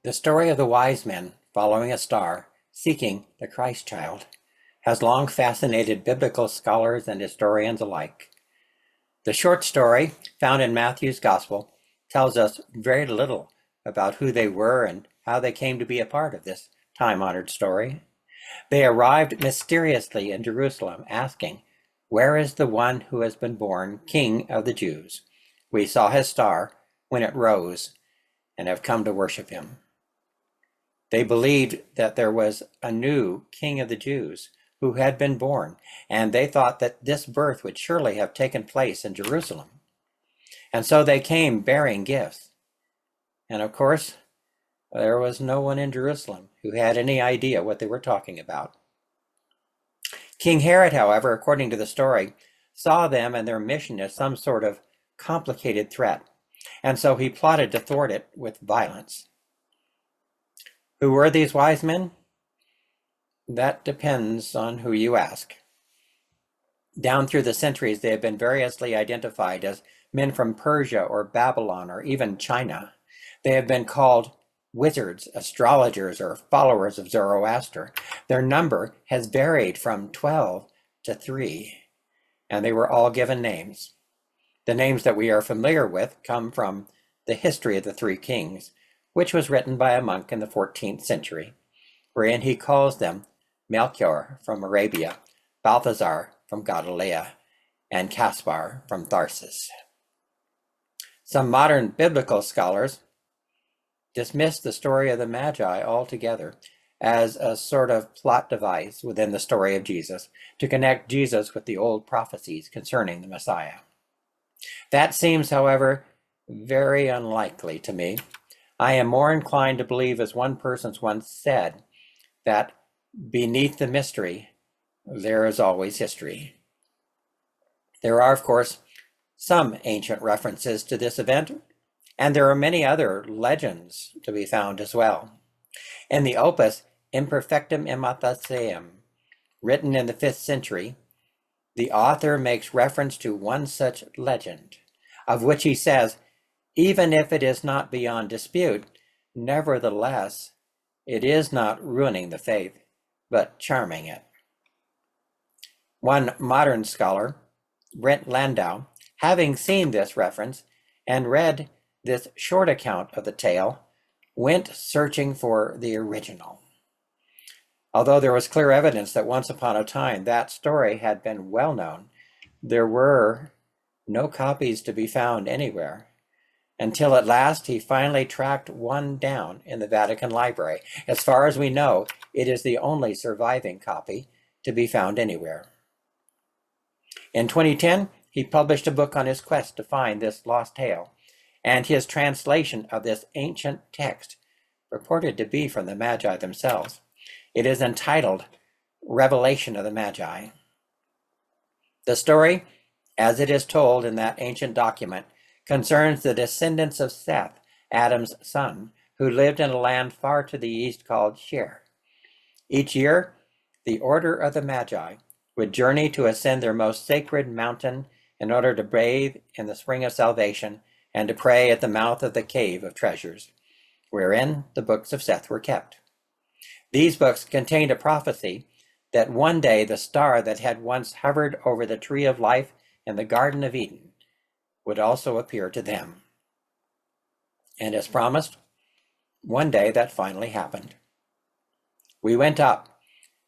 The story of the wise men following a star, seeking the Christ child, has long fascinated biblical scholars and historians alike. The short story, found in Matthew's Gospel, tells us very little about who they were and how they came to be a part of this time-honored story. They arrived mysteriously in Jerusalem, asking, "Where is the one who has been born King of the Jews? We saw his star when it rose and have come to worship him." They believed that there was a new King of the Jews who had been born, and they thought that this birth would surely have taken place in Jerusalem. And so they came bearing gifts. And of course, there was no one in Jerusalem who had any idea what they were talking about. King Herod, however, according to the story, saw them and their mission as some sort of complicated threat, and so he plotted to thwart it with violence. Who were these wise men? That depends on who you ask. Down through the centuries, they have been variously identified as men from Persia or Babylon or even China. They have been called wizards, astrologers, or followers of Zoroaster. Their number has varied from 12 to 3, and they were all given names. The names that we are familiar with come from the history of the Three Kings, which was written by a monk in the 14th century, wherein he calls them Melchior from Arabia, Balthazar from Galilee, and Caspar from Tarsus. Some modern biblical scholars dismiss the story of the Magi altogether as a sort of plot device within the story of Jesus to connect Jesus with the old prophecies concerning the Messiah. That seems, however, very unlikely to me. I am more inclined to believe, as one person once said, that beneath the mystery, there is always history. There are, of course, some ancient references to this event, and there are many other legends to be found as well. In the opus Imperfectum Imitationem, written in the 5th century, the author makes reference to one such legend, of which he says, "Even if it is not beyond dispute, nevertheless, it is not ruining the faith, but charming it." One modern scholar, Brent Landau, having seen this reference and read this short account of the tale, went searching for the original. Although there was clear evidence that once upon a time that story had been well known, there were no copies to be found anywhere, until at last he finally tracked one down in the Vatican Library. As far as we know, it is the only surviving copy to be found anywhere. In 2010, he published a book on his quest to find this lost tale, and his translation of this ancient text purported to be from the Magi themselves. It is entitled Revelation of the Magi. The story, as it is told in that ancient document, concerns the descendants of Seth, Adam's son, who lived in a land far to the east called Shir. Each year, the order of the Magi would journey to ascend their most sacred mountain in order to bathe in the spring of salvation and to pray at the mouth of the cave of treasures, wherein the books of Seth were kept. These books contained a prophecy that one day the star that had once hovered over the tree of life in the Garden of Eden would also appear to them. And as promised, one day that finally happened. We went up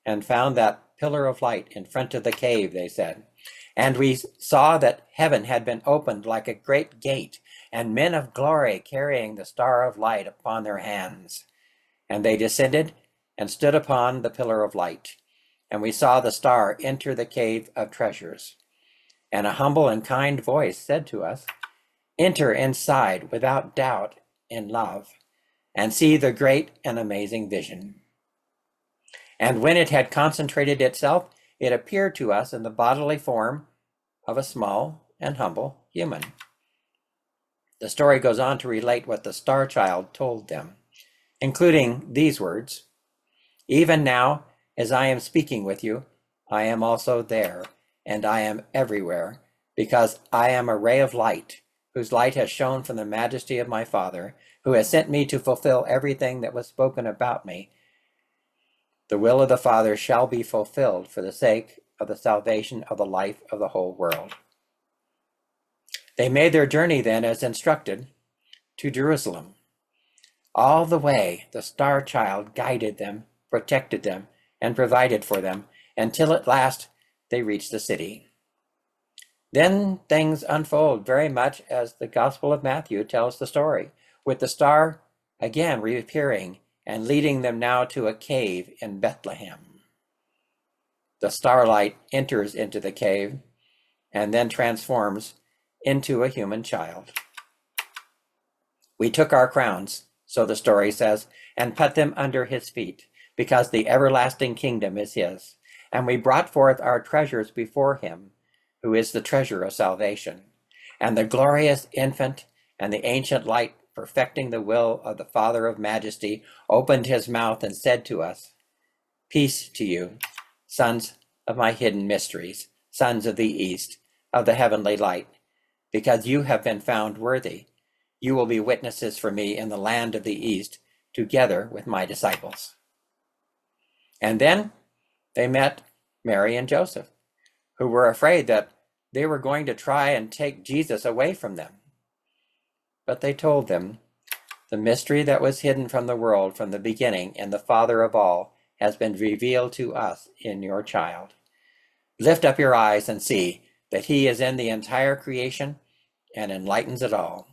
and found that pillar of light in front of the cave, they said, and we saw that heaven had been opened like a great gate, and men of glory carrying the star of light upon their hands. And they descended and stood upon the pillar of light, and we saw the star enter the cave of treasures. And a humble and kind voice said to us, "Enter inside without doubt in love, and see the great and amazing vision." And when it had concentrated itself, it appeared to us in the bodily form of a small and humble human. The story goes on to relate what the star child told them, including these words, "Even now, as I am speaking with you, I am also there, and I am everywhere, because I am a ray of light whose light has shone from the majesty of my Father, who has sent me to fulfill everything that was spoken about me. The will of the Father shall be fulfilled for the sake of the salvation of the life of the whole world." They made their journey then, as instructed, to Jerusalem. All the way, the star child guided them, protected them, and provided for them, until at last they reached the city. Then things unfold very much as the Gospel of Matthew tells the story, with the star again reappearing and leading them now to a cave in Bethlehem. The starlight enters into the cave and then transforms into a human child. "We took our crowns," so the story says, "and put them under his feet, because the everlasting kingdom is his. And we brought forth our treasures before him, who is the treasure of salvation. And the glorious infant and the ancient light, perfecting the will of the Father of majesty, opened his mouth and said to us, 'Peace to you, sons of my hidden mysteries, sons of the east, of the heavenly light. Because you have been found worthy, you will be witnesses for me in the land of the east, together with my disciples.'" And then they met Mary and Joseph, who were afraid that they were going to try and take Jesus away from them. But they told them, "The mystery that was hidden from the world from the beginning and the Father of all has been revealed to us in your child. Lift up your eyes and see that he is in the entire creation and enlightens it all.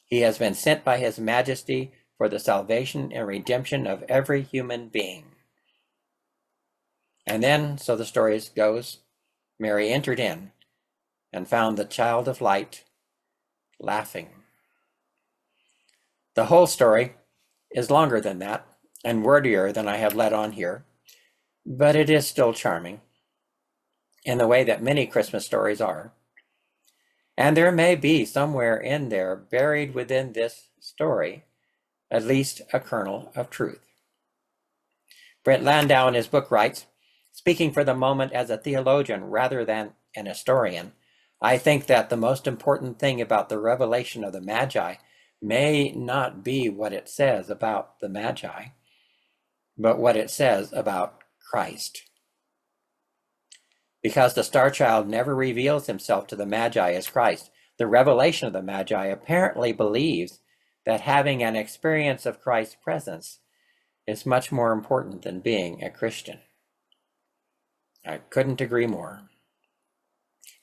He has been sent by his majesty for the salvation and redemption of every human being." And then, so the story goes, Mary entered in and found the child of light laughing. The whole story is longer than that and wordier than I have let on here, but it is still charming in the way that many Christmas stories are. And there may be somewhere in there, buried within this story, at least a kernel of truth. Brent Landau in his book writes, "Speaking for the moment as a theologian rather than an historian, I think that the most important thing about the revelation of the Magi may not be what it says about the Magi, but what it says about Christ. Because the star child never reveals himself to the Magi as Christ, the revelation of the Magi apparently believes that having an experience of Christ's presence is much more important than being a Christian." I couldn't agree more.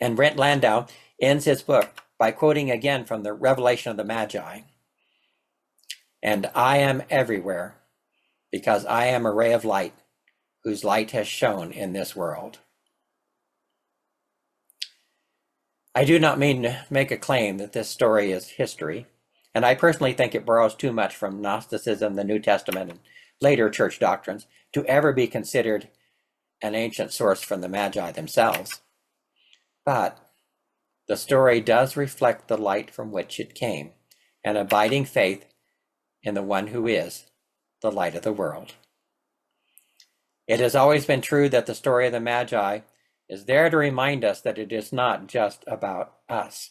And Brent Landau ends his book by quoting again from the revelation of the Magi. "And I am everywhere because I am a ray of light whose light has shone in this world." I do not mean to make a claim that this story is history, and I personally think it borrows too much from Gnosticism, the New Testament, and later church doctrines to ever be considered an ancient source from the Magi themselves. But the story does reflect the light from which it came, an abiding faith in the one who is the light of the world. It has always been true that the story of the Magi is there to remind us that it is not just about us,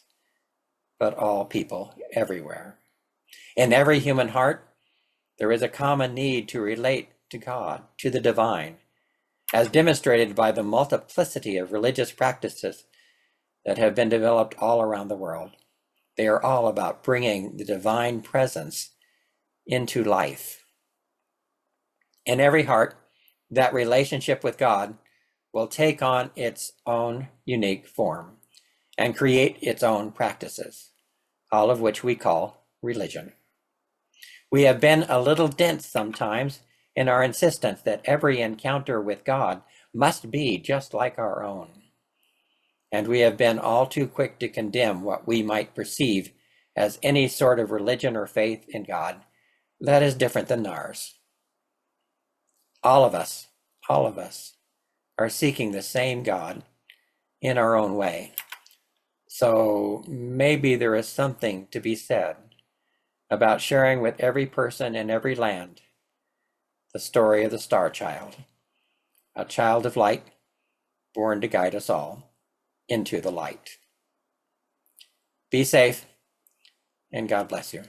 but all people everywhere. In every human heart, there is a common need to relate to God, to the divine, as demonstrated by the multiplicity of religious practices that have been developed all around the world. They are all about bringing the divine presence into life. In every heart, that relationship with God will take on its own unique form and create its own practices, all of which we call religion. We have been a little dense sometimes in our insistence that every encounter with God must be just like our own. And we have been all too quick to condemn what we might perceive as any sort of religion or faith in God that is different than ours. All of us are seeking the same God in our own way. So maybe there is something to be said about sharing with every person in every land the story of the star child, a child of light born to guide us all into the light. Be safe and God bless you.